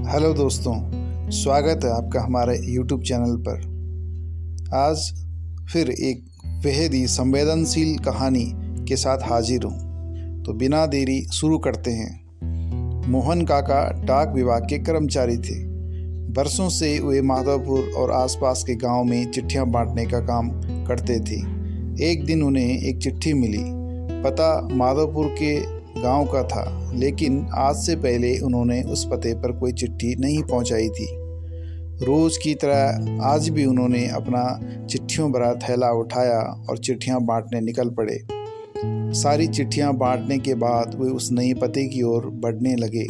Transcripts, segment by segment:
Hello दोस्तों, स्वागत है आपका हमारे YouTube चैनल पर। आज फिर एक बेहद ही संवेदनशील कहानी के साथ हाजिर हूँ। तो बिना देरी शुरू करते हैं। मोहन काका डाक विभाग के कर्मचारी थे। बरसों से वे माधवपुर और आसपास के गांव में चिट्ठियां बांटने का काम करते थे। एक दिन उन्हें एक चिट्ठी मिली। पता माधवपुर के गांव का था, लेकिन आज से पहले उन्होंने उस पते पर कोई चिट्ठी नहीं पहुंचाई थी। रोज की तरह आज भी उन्होंने अपना चिट्ठियों भरा थैला उठाया और चिट्ठियां बांटने निकल पड़े। सारी चिट्ठियां बांटने के बाद वे उस नए पते की ओर बढ़ने लगे।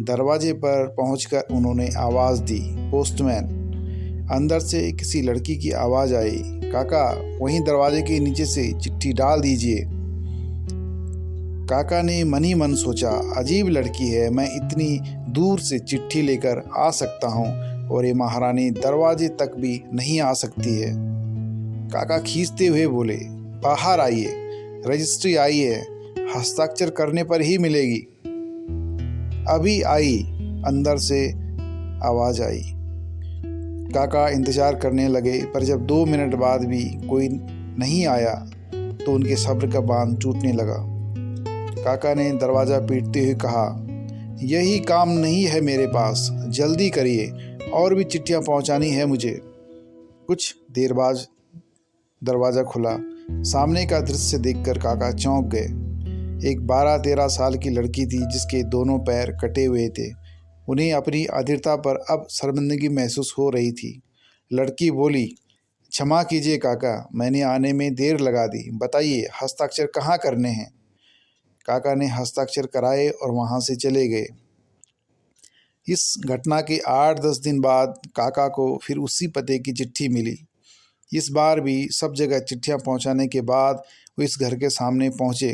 दरवाजे पर पहुंचकर उन्होंने आवाज़ दी, पोस्टमैन। अंदर से किसी लड़की की आवाज़ आई, काका वहीं दरवाजे के नीचे से चिट्ठी डाल दीजिए। काका ने मन ही मन सोचा, अजीब लड़की है, मैं इतनी दूर से चिट्ठी लेकर आ सकता हूँ और ये महारानी दरवाजे तक भी नहीं आ सकती है। काका खींचते हुए बोले, बाहर आइए, रजिस्ट्री आई है, हस्ताक्षर करने पर ही मिलेगी। अभी आई, अंदर से आवाज़ आई। काका इंतज़ार करने लगे, पर जब 2 मिनट बाद भी कोई नहीं आया तो उनके सब्र का बांध टूटने लगा। काका ने दरवाज़ा पीटते हुए कहा, यही काम नहीं है मेरे पास, जल्दी करिए, और भी चिट्ठियां पहुंचानी है मुझे। कुछ देर बाद दरवाज़ा खुला। सामने का दृश्य देखकर काका चौंक गए। एक 12-13 साल की लड़की थी जिसके दोनों पैर कटे हुए थे। उन्हें अपनी अधीरता पर अब शर्मिंदगी महसूस हो रही थी। लड़की बोली, क्षमा कीजिए काका, मैंने आने में देर लगा दी, बताइए हस्ताक्षर कहाँ करने हैं। काका ने हस्ताक्षर कराए और वहाँ से चले गए। इस घटना के 8-10 दिन बाद काका को फिर उसी पते की चिट्ठी मिली। इस बार भी सब जगह चिट्ठियाँ पहुँचाने के बाद वो इस घर के सामने पहुँचे।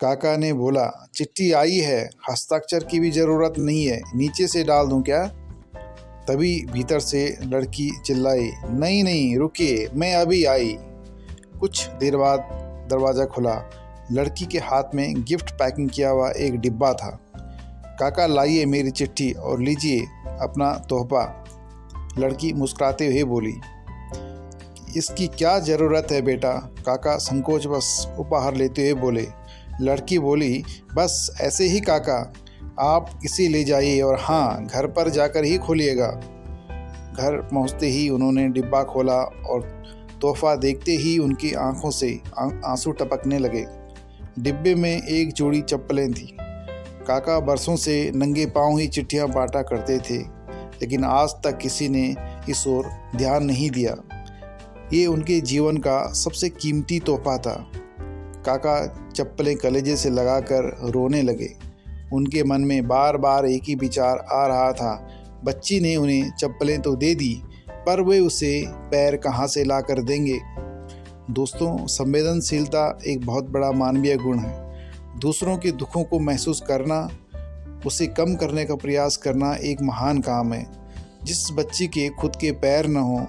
काका ने बोला, चिट्ठी आई है, हस्ताक्षर की भी ज़रूरत नहीं है, नीचे से डाल दूँ क्या? तभी भीतर से लड़की चिल्लाई, नहीं नहीं रुकिए, मैं अभी आई। कुछ देर बाद दरवाज़ा खुला। लड़की के हाथ में गिफ्ट पैकिंग किया हुआ एक डिब्बा था। काका लाइए मेरी चिट्ठी और लीजिए अपना तोहफा। लड़की मुस्कुराते हुए बोली, इसकी क्या ज़रूरत है बेटा? काका संकोच बस उपहार लेते हुए बोले। लड़की बोली, बस ऐसे ही काका, आप इसे ले जाइए और हाँ, घर पर जाकर ही खोलिएगा। घर पहुंचते ही उन्होंने डिब्बा खोला और तोहफा देखते ही उनकी आंखों से आंसू टपकने लगे। डिब्बे में एक जोड़ी चप्पलें थी। काका बरसों से नंगे पांव ही चिट्ठियां बांटा करते थे, लेकिन आज तक किसी ने इस ओर ध्यान नहीं दिया। ये उनके जीवन का सबसे कीमती तोहफा था। काका चप्पलें कलेजे से लगाकर रोने लगे। उनके मन में बार बार एक ही विचार आ रहा था, बच्ची ने उन्हें चप्पलें तो दे दी, पर वे उसे पैर कहाँ से ला कर देंगे। दोस्तों, संवेदनशीलता एक बहुत बड़ा मानवीय गुण है। दूसरों के दुखों को महसूस करना, उसे कम करने का प्रयास करना एक महान काम है। जिस बच्ची के खुद के पैर न हो,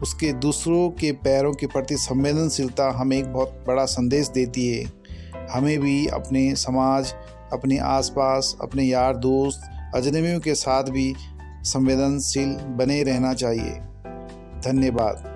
उसके दूसरों के पैरों के प्रति संवेदनशीलता हमें एक बहुत बड़ा संदेश देती है। हमें भी अपने समाज, अपने आसपास, अपने यार दोस्त, अजनबियों के साथ भी संवेदनशील बने रहना चाहिए। धन्यवाद।